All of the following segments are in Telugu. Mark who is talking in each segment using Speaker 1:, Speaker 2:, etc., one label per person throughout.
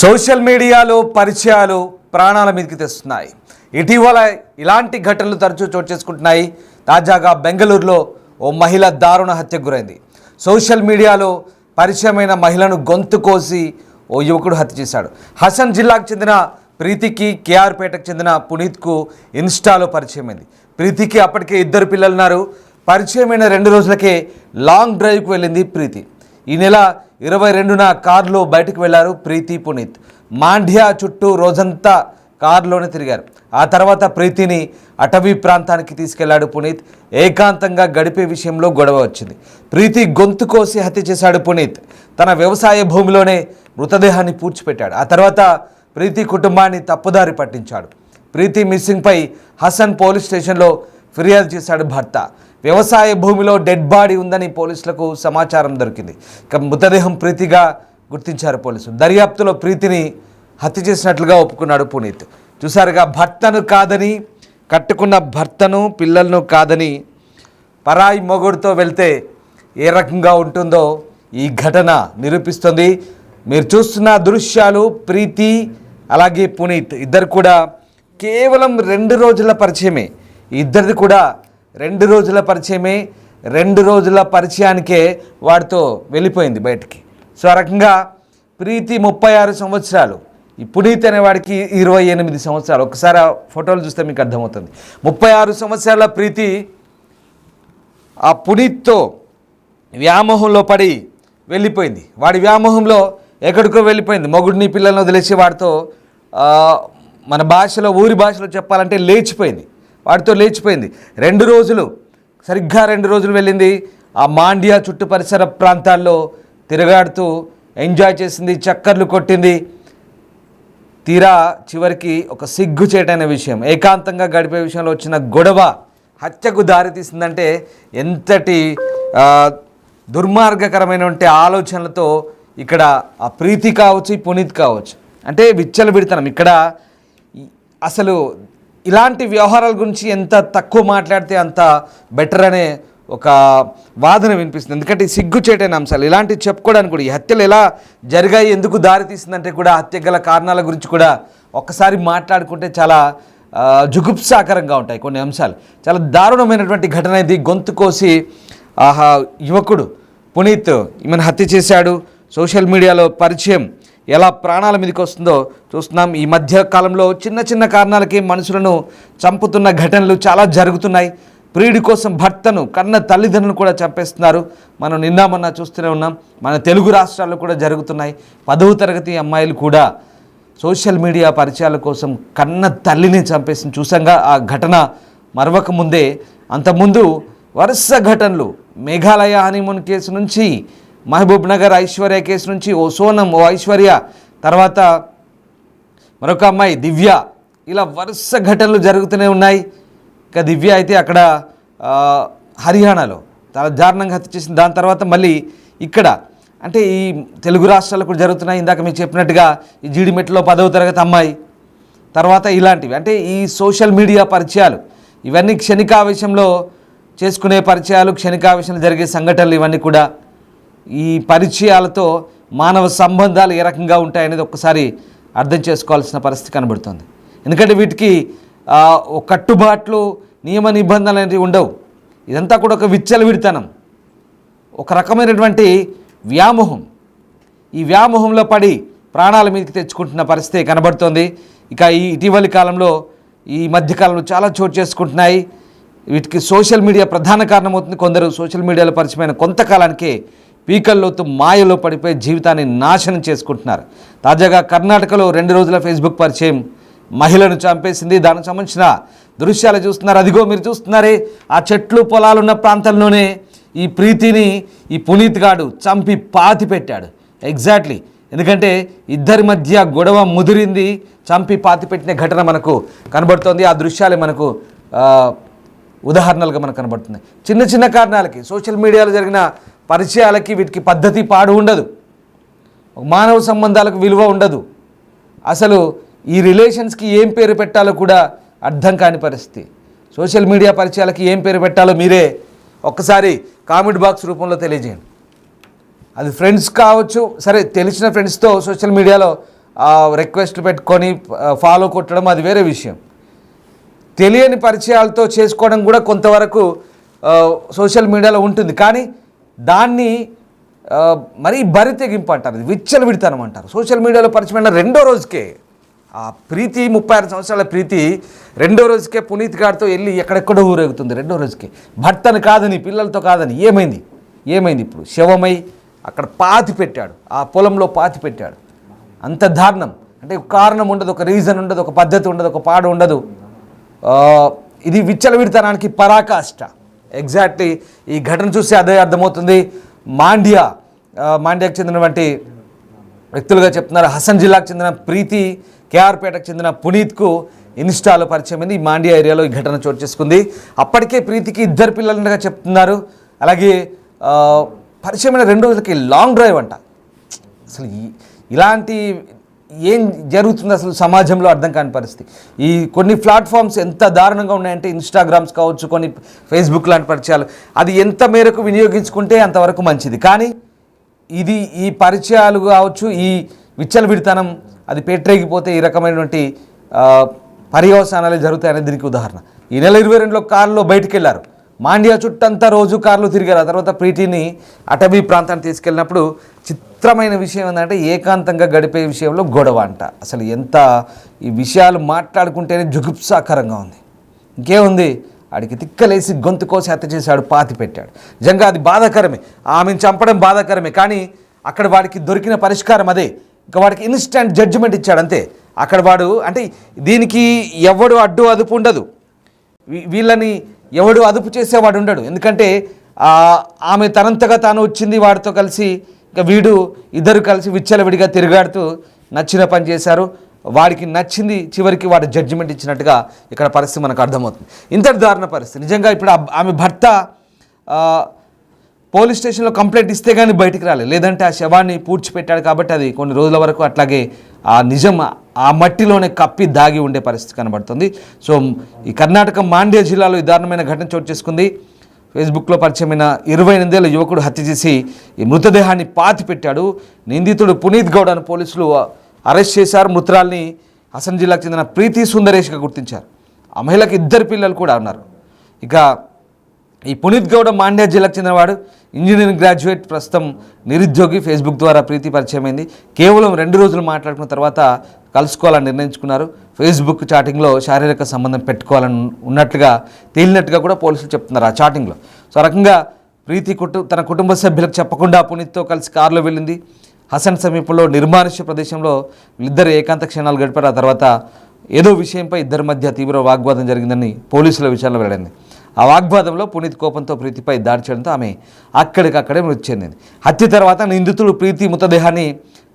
Speaker 1: సోషల్ మీడియాలో పరిచయాలు ప్రాణాల మీదకి తెస్తున్నాయి. ఇటీవల ఇలాంటి ఘటనలు తరచూ చోటు చేసుకుంటున్నాయి. తాజాగా బెంగళూరులో ఓ మహిళ దారుణ హత్యకు గురైంది. సోషల్ మీడియాలో పరిచయమైన మహిళను గొంతు కోసి ఓ యువకుడు హత్య చేశాడు. హసన్ జిల్లాకు చెందిన ప్రీతికి కేఆర్పేటకు చెందిన పునీత్కు ఇన్స్టాలో పరిచయమైంది. ప్రీతికి అప్పటికే 2 పిల్లలున్నారు. పరిచయమైన 2 రోజులకే లాంగ్ డ్రైవ్కి వెళ్ళింది ప్రీతి. ఈ నెల 22న కారులో బయటకు వెళ్లారు ప్రీతి, పునీత్. మాండ్యా చుట్టూ రోజంతా కారులోనే తిరిగారు. ఆ తర్వాత ప్రీతిని అటవీ ప్రాంతానికి తీసుకెళ్లాడు పునీత్. ఏకాంతంగా గడిపే విషయంలో గొడవ వచ్చింది. ప్రీతి గొంతు కోసి హత్య చేశాడు పునీత్. తన వ్యవసాయ భూమిలోనే మృతదేహాన్ని పూడ్చిపెట్టాడు. ఆ తర్వాత ప్రీతి కుటుంబాన్ని తప్పుదారి పట్టించాడు. ప్రీతి మిస్సింగ్పై హసన్ పోలీస్ స్టేషన్లో ఫిర్యాదు చేశాడు భర్త. వ్యవసాయ భూమిలో డెడ్ బాడీ ఉందని పోలీసులకు సమాచారం దొరికింది. ఇక మృతదేహం ప్రీతిగా గుర్తించారు పోలీసులు. దర్యాప్తులో ప్రీతిని హత్య చేసినట్లుగా ఒప్పుకున్నాడు పునీత్. చూసారుగా, భర్తను కాదని, కట్టుకున్న భర్తను పిల్లలను కాదని పరాయి మొగుడుతో వెళ్తే ఏ రకంగా ఉంటుందో ఈ ఘటన నిరూపిస్తుంది. మీరు చూస్తున్న దృశ్యాలు ప్రీతి అలాగే పునీత్ ఇద్దరు కూడా కేవలం 2 రోజుల పరిచయమే. ఇద్దరిది కూడా 2 రోజుల పరిచయమే. 2 రోజుల పరిచయానికే వాడితో వెళ్ళిపోయింది బయటికి. సో ఆ రకంగా ప్రీతి 36 సంవత్సరాలు, ఈ పునీత్ అనేవాడికి 28 సంవత్సరాలు. ఒకసారి ఆ ఫోటోలు చూస్తే మీకు అర్థమవుతుంది. 36 సంవత్సరాల ప్రీతి ఆ పునీత్తో వ్యామోహంలో పడి వెళ్ళిపోయింది. వాడి వ్యామోహంలో ఎక్కడికో వెళ్ళిపోయింది. మొగుడిని పిల్లలను వదిలేసి వాడితో మన భాషలో, ఊరి భాషలో చెప్పాలంటే లేచిపోయింది. వాడితో లేచిపోయింది. 2 రోజులు, సరిగ్గా 2 రోజులు వెళ్ళింది. ఆ మాండ్యా చుట్టు పరిసర ప్రాంతాల్లో తిరగాడుతూ ఎంజాయ్ చేసింది, చక్కర్లు కొట్టింది. తీరా చివరికి ఒక సిగ్గుచేటైన విషయం, ఏకాంతంగా గడిపే విషయంలో వచ్చిన గొడవ హత్యకు దారితీసిందంటే ఎంతటి దుర్మార్గకరమైనటువంటి ఆలోచనలతో ఇక్కడ ఆ ప్రీతి కావచ్చు, పునీత్ కావచ్చు, అంటే విచ్చలవిడితనం. ఇక్కడ అసలు ఇలాంటి వ్యవహారాల గురించి ఎంత తక్కువ మాట్లాడితే అంత బెటర్ అనే ఒక వాదన వినిపిస్తుంది. ఎందుకంటే సిగ్గుచేటైన అంశాలు ఇలాంటివి చెప్పుకోవడానికి కూడా, ఈ హత్యలు ఎలా జరిగాయి, ఎందుకు దారి తీసిందంటే కూడా, హత్య గల కారణాల గురించి కూడా ఒక్కసారి మాట్లాడుకుంటే చాలా జుగుప్సాకరంగా ఉంటాయి కొన్ని అంశాలు. చాలా దారుణమైనటువంటి ఘటన ఇది. గొంతు కోసి యువకుడు పునీత్ ఈమెను హత్య చేశాడు. సోషల్ మీడియాలో పరిచయం ఎలా ప్రాణాల మీదకి వస్తుందో చూస్తున్నాం. ఈ మధ్య కాలంలో చిన్న చిన్న కారణాలకి మనుషులను చంపుతున్న ఘటనలు చాలా జరుగుతున్నాయి. ప్రియుడి కోసం భర్తను, కన్న తల్లిదండ్రులను కూడా చంపేస్తున్నారు. మనం నిన్న మొన్న చూస్తూనే ఉన్నాం. మన తెలుగు రాష్ట్రాల్లో కూడా జరుగుతున్నాయి. 10వ తరగతి అమ్మాయిలు కూడా సోషల్ మీడియా పరిచయాల కోసం కన్న తల్లిని చంపేసి చూసాంగా. ఆ ఘటన మరవక ముందే, అంతకుముందు వరుస ఘటనలు, మేఘాలయ హనీమూన్ కేసు నుంచి, మహబూబ్ నగర్ ఐశ్వర్య కేసు నుంచి, ఓ సోనం, ఓ ఐశ్వర్య, తర్వాత మరొక అమ్మాయి దివ్య, ఇలా వరుస ఘటనలు జరుగుతూనే ఉన్నాయి. ఇక దివ్య అయితే అక్కడ హర్యానాలో చాలా దారుణంగా హత్య చేసింది. దాని తర్వాత మళ్ళీ ఇక్కడ, అంటే ఈ తెలుగు రాష్ట్రాల్లో కూడా జరుగుతున్నాయి. ఇందాక మీకు చెప్పినట్టుగా ఈ జీడిమెట్లో 10వ తరగతి అమ్మాయి, తర్వాత ఇలాంటివి. అంటే ఈ సోషల్ మీడియా పరిచయాలు ఇవన్నీ క్షణికావేశంలో చేసుకునే పరిచయాలు, క్షణికావేశంలో జరిగే సంఘటనలు, ఇవన్నీ కూడా ఈ పరిచయాలతో మానవ సంబంధాలు ఏ రకంగా ఉంటాయనేది ఒక్కసారి అర్థం చేసుకోవాల్సిన పరిస్థితి కనబడుతుంది. ఎందుకంటే వీటికి కట్టుబాట్లు, నియమ నిబంధనలు అనేవి ఉండవు. ఇదంతా కూడా ఒక విచ్చలవిడితనం, ఒక రకమైనటువంటి వ్యామోహం. ఈ వ్యామోహంలో పడి ప్రాణాల మీదకి తెచ్చుకుంటున్న పరిస్థితి కనబడుతోంది. ఇక ఈ ఇటీవలి కాలంలో, ఈ మధ్యకాలంలో చాలా చోటు చేసుకుంటున్నాయి. వీటికి సోషల్ మీడియా ప్రధాన కారణమవుతుంది. కొందరు సోషల్ మీడియాలో పరిచయమైన కొంతకాలానికే పీకల్లోతు మాయలో పడిపోయి జీవితాన్ని నాశనం చేసుకుంటున్నారు. తాజాగా కర్ణాటకలో 2 రోజుల ఫేస్బుక్ పరిచయం మహిళను చంపేసింది. దానికి సంబంధించిన దృశ్యాలు చూస్తున్నారు. అదిగో మీరు చూస్తున్నారే, ఆ చెట్లు పొలాలున్న ప్రాంతంలోనే ఈ ప్రీతిని ఈ పునీత్ గాడు చంపి పాతి పెట్టాడు. ఎగ్జాక్ట్లీ, ఎందుకంటే ఇద్దరి మధ్య గొడవ ముదిరింది, చంపి పాతి పెట్టిన ఘటన మనకు కనబడుతోంది. ఆ దృశ్యాలే మనకు ఉదాహరణలుగా మనకు కనబడుతున్నాయి. చిన్న చిన్న కారణాలకి, సోషల్ మీడియాలో జరిగిన పరిచయాలకి వీటికి పద్ధతి పాడు ఉండదు. మానవ సంబంధాలకు విలువ ఉండదు. అసలు ఈ రిలేషన్స్కి ఏం పేరు పెట్టాలో కూడా అర్థం కాని పరిస్థితి. సోషల్ మీడియా పరిచయాలకి ఏం పేరు పెట్టాలో మీరే ఒక్కసారి కామెంట్ బాక్స్ రూపంలో తెలియజేయండి. అది ఫ్రెండ్స్ కావచ్చు, సరే తెలిసిన ఫ్రెండ్స్తో సోషల్ మీడియాలో రిక్వెస్ట్ పెట్టుకొని ఫాలో కొట్టడం అది వేరే విషయం. తెలియని పరిచయాలతో చేసుకోవడం కూడా కొంతవరకు సోషల్ మీడియాలో ఉంటుంది. కానీ దాన్ని మరీ బరి తెగింపు అంటారు, ఇది విచ్చలవిడితనం అంటారు. సోషల్ మీడియాలో పరిచయమైన రెండో రోజుకే ఆ ప్రీతి 36 సంవత్సరాల ప్రీతి రెండో రోజుకే పునీత్ గారితో వెళ్ళి ఎక్కడెక్కడో ఊరేగుతుంది. రెండో రోజుకే భర్తను కాదని పిల్లలతో కాదని ఏమైంది ఇప్పుడు శవమై అక్కడ పాతి పెట్టాడు, ఆ పొలంలో పాతి పెట్టాడు. అంత దారుణం. అంటే ఒక కారణం ఉండదు, ఒక రీజన్ ఉండదు, ఒక పద్ధతి ఉండదు, ఒక పాడు ఉండదు. ఇది విచ్చలవిడితనానికి పరాకాష్ట. ఎగ్జాక్ట్లీ ఈ ఘటన చూస్తే అదే అర్థమవుతుంది. మాండ్యాకు చెందినటువంటి వ్యక్తులుగా చెప్తున్నారు. హసన్ జిల్లాకు చెందిన ప్రీతి, కేఆర్పేటకు చెందిన పునీత్కు ఇన్స్టాలో పరిచయమైంది. ఈ మాండ్యా ఏరియాలో ఈ ఘటన చోటు చేసుకుంది. అప్పటికే ప్రీతికి 2 పిల్లలుగా చెప్తున్నారు. అలాగే పరిచయమైన 2 రోజులకి లాంగ్ డ్రైవ్ అంట. అసలు ఇలాంటి ఏం జరుగుతుంది అసలు సమాజంలో అర్థం కాని పరిస్థితి. ఈ కొన్ని ప్లాట్ఫామ్స్ ఎంత దారుణంగా ఉన్నాయంటే ఇన్స్టాగ్రామ్స్ కావచ్చు, కొన్ని ఫేస్బుక్ లాంటి పరిచయాలు, అది ఎంత మేరకు వినియోగించుకుంటే అంతవరకు మంచిది. కానీ ఈ పరిచయాలు కావచ్చు, ఈ విచ్చలవిడితనం అది పేట్రేగిపోతే ఈ రకమైనటువంటి పర్యవసానాలు జరుగుతాయనేది దీనికి ఉదాహరణ. ఈ నెల 22లో కారులో బయటికి వెళ్ళారు. మాండ్యా చుట్టంతా రోజు కార్లు తిరిగారు. ఆ తర్వాత ప్రీతిని అటవీ ప్రాంతానికి తీసుకెళ్ళినప్పుడు చిత్రమైన విషయం ఏంటంటే ఏకాంతంగా గడిపే విషయంలో గొడవ అంట. అసలు ఎంత ఈ విషయాలు మాట్లాడుకుంటేనే జుగుప్సాకరంగా ఉంది. ఇంకేముంది, ఆడికి తిక్కలేసి గొంతు కోసి హత్య చేశాడు, పాతి పెట్టాడు. నిజంగా అది బాధాకరమే, ఆమెను చంపడం బాధాకరమే. కానీ అక్కడ వాడికి దొరికిన పరిష్కారం అదే. ఇంకా వాడికి ఇన్స్టెంట్ జడ్జిమెంట్ ఇచ్చాడు అంతే. అక్కడ వాడు అంటే దీనికి ఎవడు అడ్డు అదుపు ఉండదు, వీళ్ళని ఎవడు అదుపు చేసేవాడు ఉండడు. ఎందుకంటే ఆమె తనంతగా తాను వచ్చింది వాడితో కలిసి, ఇంకా వీడు ఇద్దరు కలిసి విచ్చలవిడిగా తిరిగాడుతూ నచ్చిన పని చేశారు. వాడికి నచ్చింది, చివరికి వాడు జడ్జిమెంట్ ఇచ్చినట్టుగా ఇక్కడ పరిస్థితి మనకు అర్థమవుతుంది. ఇంతటి దారుణ పరిస్థితి. నిజంగా ఇప్పుడు ఆమె భర్త పోలీస్ స్టేషన్లో కంప్లైంట్ ఇస్తే కానీ బయటికి రాలేదు, లేదంటే ఆ శవాన్ని పూడ్చిపెట్టాడు కాబట్టి అది కొన్ని రోజుల వరకు అట్లాగే ఆ నిజం ఆ మట్టిలోనే కప్పి దాగి ఉండే పరిస్థితి కనబడుతుంది. సో ఈ కర్ణాటక మాండ్యా జిల్లాలో ఈ దారుణమైన ఘటన చోటు చేసుకుంది. ఫేస్బుక్లో పరిచయమైన 28 ఏళ్ల యువకుడు హత్య చేసి ఈ మృతదేహాన్ని పాతి పెట్టాడు. నిందితుడు పునీత్ గౌడ్ అని పోలీసులు అరెస్ట్ చేశారు. మృతురాల్ని హసన్ జిల్లాకు చెందిన ప్రీతి సుందరేష్గా గుర్తించారు. ఆ మహిళకు 2 పిల్లలు కూడా ఉన్నారు. ఇక ఈ పునీత్ గౌడ మాండ్యా జిల్లాకు చెందినవాడు, ఇంజనీరింగ్ గ్రాడ్యుయేట్, ప్రస్తుతం నిరుద్యోగి. ఫేస్బుక్ ద్వారా ప్రీతి పరిచయమైంది. కేవలం 2 రోజులు మాట్లాడుకున్న తర్వాత కలుసుకోవాలని నిర్ణయించుకున్నారు. ఫేస్బుక్ చాటింగ్లో శారీరక సంబంధం పెట్టుకోవాలని ఉన్నట్లుగా తేలినట్టుగా కూడా పోలీసులు చెప్తున్నారు ఆ చాటింగ్లో. సో ఆ రకంగా ప్రీతి తన కుటుంబ సభ్యులకు చెప్పకుండా పునీత్తో కలిసి కారులో వెళ్ళింది. హసన్ సమీపంలో నిర్మానుష్య ప్రదేశంలో వీళ్ళిద్దరు ఏకాంత క్షణాలు గడిపారు. ఆ తర్వాత ఏదో విషయంపై ఇద్దరి మధ్య తీవ్ర వాగ్వాదం జరిగిందని పోలీసుల విచారణ వెల్లడైంది. ఆ వాగ్వాదంలో పునీత్ కోపంతో ప్రీతిపై దాడి చేయడంతో ఆమె అక్కడికక్కడే మృతి చెందింది. హత్య తర్వాత నిందితుడు ప్రీతి మృతదేహాన్ని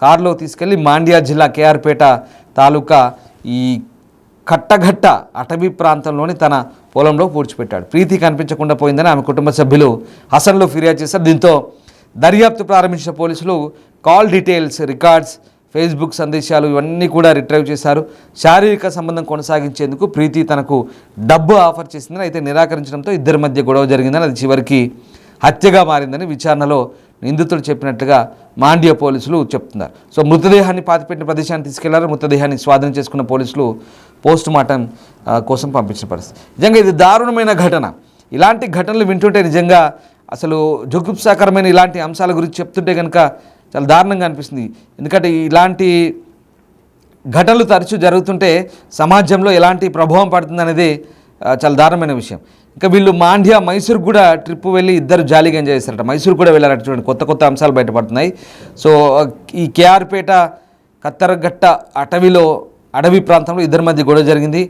Speaker 1: కారులో తీసుకెళ్లి మాండ్యా జిల్లా కేఆర్పేట తాలూకా ఈ కట్టఘట్ట అటవీ ప్రాంతంలోని తన పొలంలో పూడ్చిపెట్టాడు. ప్రీతి కనిపించకుండా పోయిందని ఆమె కుటుంబ సభ్యులు హసన్లో ఫిర్యాదు చేశారు. దీంతో దర్యాప్తు ప్రారంభించిన పోలీసులు కాల్ డీటెయిల్స్, రికార్డ్స్, ఫేస్బుక్ సందేశాలు ఇవన్నీ కూడా రిట్రైవ్ చేశారు. శారీరక సంబంధం కొనసాగించేందుకు ప్రీతి తనకు డబ్బు ఆఫర్ చేసిందని, అయితే నిరాకరించడంతో ఇద్దరి మధ్య గొడవ జరిగిందని, అది చివరికి హత్యగా మారిందని విచారణలో నిందితుడు చెప్పినట్టుగా మాండ్యా పోలీసులు చెప్తున్నారు. సో మృతదేహాన్ని పాతిపెట్టిన ప్రదేశాన్ని తీసుకెళ్లారు. మృతదేహాన్ని స్వాధీనం చేసుకున్న పోలీసులు పోస్ట్ మార్టం కోసం పంపించిన పరిస్థితి. నిజంగా ఇది దారుణమైన ఘటన. ఇలాంటి ఘటనలు వింటుంటే నిజంగా అసలు జుగుప్సాకరమైన ఇలాంటి అంశాల గురించి చెప్తుంటే కనుక చాలా దారుణంగా అనిపిస్తుంది. ఎందుకంటే ఇలాంటి ఘటనలు తరచూ జరుగుతుంటే సమాజంలో ఎలాంటి ప్రభావం పడుతుంది అనేది చాలా దారుణమైన విషయం. ఇంకా వీళ్ళు మాండ్యా, మైసూర్ కూడా ట్రిప్ వెళ్ళి ఇద్దరు జాలీగా ఎంజాయ్ చేస్తారట. మైసూర్ కూడా వెళ్ళారట. చూడండి, కొత్త కొత్త అంశాలు బయటపడుతున్నాయి. సో ఈ కేఆర్పేట కత్తరగట్ట అడవి ప్రాంతంలో ఇద్దరి మధ్య గొడవ జరిగింది.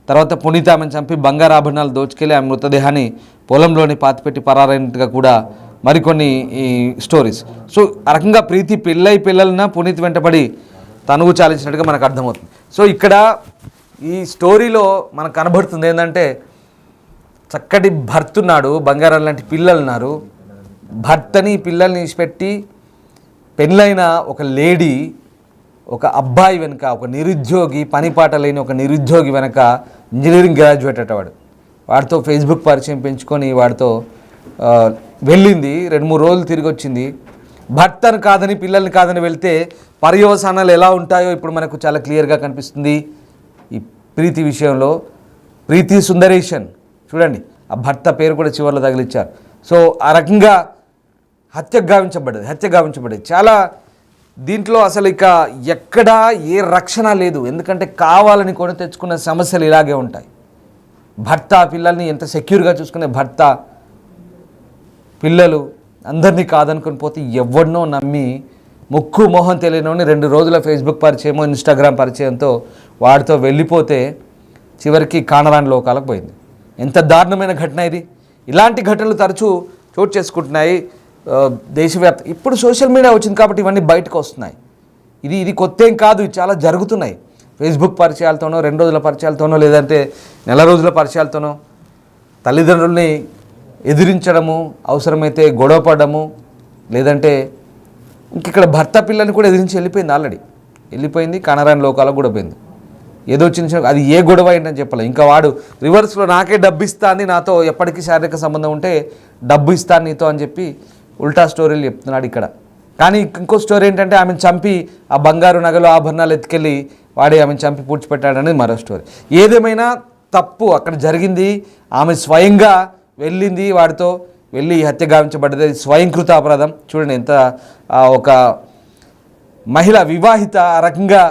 Speaker 1: తర్వాత పునీత ఆమెను చంపి బంగారు ఆభరణాలు దోచుకెళ్ళి ఆమె మృతదేహాన్ని పొలంలోని పాతిపెట్టి పరారైనట్టుగా కూడా మరికొన్ని ఈ స్టోరీస్. సో ఆ రకంగా ప్రీతి పిల్లలన పునీత్ వెంటబడి తనువు చాలించినట్టుగా మనకు అర్థమవుతుంది. సో ఇక్కడ ఈ స్టోరీలో మనకు కనబడుతుంది ఏంటంటే చక్కటి భర్త ఉన్నాడు, బంగారం లాంటి పిల్లలు ఉన్నారు. భర్తని పిల్లల్ని ఇచ్చిపెట్టి పెళ్ళైన ఒక లేడీ, ఒక అబ్బాయి వెనుక, ఒక నిరుద్యోగి, పనిపాట లేని ఒక నిరుద్యోగి వెనక ఇంజనీరింగ్ గ్రాడ్యుయేట్ అటవాడు. వాడితో ఫేస్బుక్ పరిచయం పెంచుకొని వాడితో వెళ్ళింది. 2-3 రోజులు తిరిగి వచ్చింది. భర్తను కాదని పిల్లల్ని కాదని వెళ్తే పర్యవసానాలు ఎలా ఉంటాయో ఇప్పుడు మనకు చాలా క్లియర్గా కనిపిస్తుంది. ఈ ప్రీతి విషయంలో ప్రీతి సుందరేషన్ చూడండి, ఆ భర్త పేరు కూడా చివరిలో తగిలిచ్చారు. సో ఆ రకంగా హత్య గావించబడ్డది. చాలా దీంట్లో అసలు ఇక ఎక్కడా ఏ రక్షణ లేదు. ఎందుకంటే కావాలని కొని తెచ్చుకున్న సమస్యలు ఇలాగే ఉంటాయి. భర్త పిల్లల్ని ఎంత సెక్యూర్గా చూసుకునే భర్త, పిల్లలు అందరినీ కాదనుకొని పోతే ఎవరినో నమ్మి ముక్కు మొహం తెలియనోని 2 రోజుల ఫేస్బుక్ పరిచయమో ఇన్స్టాగ్రామ్ పరిచయంతో వాడితో వెళ్ళిపోతే చివరికి కానరాని లోకాలకు పోయింది. ఎంత దారుణమైన ఘటన ఇది. ఇలాంటి ఘటనలు తరచూ చోటు చేసుకుంటున్నాయి దేశవ్యాప్త. ఇప్పుడు సోషల్ మీడియా వచ్చింది కాబట్టి ఇవన్నీ బయటకు వస్తున్నాయి. ఇది కొత్త ఏం కాదు, ఇది చాలా జరుగుతున్నాయి. ఫేస్బుక్ పరిచయాలతోనో 2 రోజుల పరిచయాలతోనో లేదంటే నెల రోజుల పరిచయాలతోనో తల్లిదండ్రుల్ని ఎదిరించడము, అవసరమైతే గొడవ పడము, లేదంటే ఇక్కడ భర్త పిల్లల్ని కూడా ఎదిరించి వెళ్ళిపోయింది కానరాని లోకాలకు కూడా పోయింది. ఏదో చిన్న అది ఏ గొడవ ఏంటని చెప్పలేదు. ఇంకా వాడు రివర్స్లో నాకే డబ్బు ఇస్తాను, నాతో ఎప్పటికీ శారీరక సంబంధం ఉంటే డబ్బు ఇస్తాను నీతో అని చెప్పి ఉల్టా స్టోరీలు చెప్తున్నాడు ఇక్కడ. కానీ ఇంకో స్టోరీ ఏంటంటే ఆమెను చంపి ఆ బంగారు నగలు ఆభరణాలు ఎత్తుకెళ్ళి వాడే ఆమెను చంపి పూడ్చిపెట్టాడనేది మరో స్టోరీ. ఏదేమైనా తప్పు అక్కడ జరిగింది. ఆమె స్వయంగా వెళ్ళింది, వాడితో వెళ్ళి హత్య గావించబడ్డది. స్వయంకృత అపరాధం. చూడండి ఎంత ఒక మహిళ వివాహిత ఆ రకంగా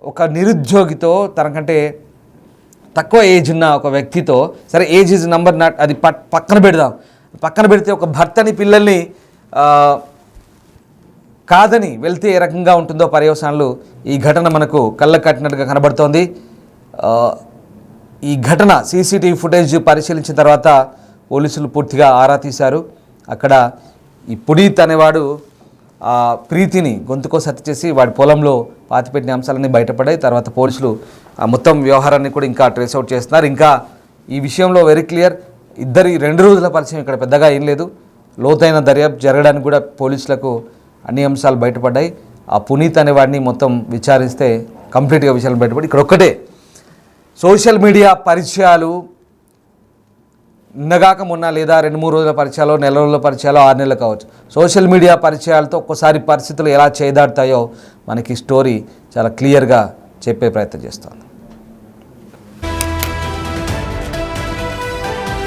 Speaker 1: ఒక నిరుద్యోగితో, తనకంటే తక్కువ ఏజ్ ఉన్న ఒక వ్యక్తితో, సరే ఏజ్ ఈజ్ నంబర్ నాట్, అది పక్కన పెడితే ఒక భర్తని పిల్లల్ని కాదని వెళ్తే ఏ రకంగా ఉంటుందో పర్యవసానాలు ఈ ఘటన మనకు కళ్ళ కట్టినట్టుగా కనబడుతోంది. ఈ ఘటన సీసీటీవీ ఫుటేజ్ పరిశీలించిన తర్వాత పోలీసులు పూర్తిగా ఆరా తీశారు. అక్కడ ఈ పునీత్ అనేవాడు ప్రీతిని గొంతుకోసి హత్య చేసి వాడి పొలంలో పాతిపెట్టిన అంశాలన్నీ బయటపడ్డాయి. తర్వాత పోలీసులు మొత్తం వ్యవహారాన్ని కూడా ఇంకా ట్రేస్ అవుట్ చేస్తున్నారు. ఇంకా ఈ విషయంలో వెరీ క్లియర్, 2 రోజుల పరిచయం ఇక్కడ పెద్దగా ఏం లేదు. లోతైన దర్యాప్తు జరగడానికి కూడా పోలీసులకు అన్ని అంశాలు బయటపడ్డాయి. ఆ పునీత్ అనేవాడిని మొత్తం విచారిస్తే కంప్లీట్గా విషయాలు బయటపడి ఇక్కడ ఒక్కటే సోషల్ మీడియా పరిచయాలు నిన్నగాక మొన్న లేదా 2-3 రోజుల పరిచయాలు, నెల రోజుల పరిచయాలు, 6 నెలలు కావచ్చు. సోషల్ మీడియా పరిచయాలతో ఒక్కోసారి పరిస్థితులు ఎలా చేదాడుతాయో మనకి స్టోరీ చాలా క్లియర్గా చెప్పే ప్రయత్నం చేస్తుంది.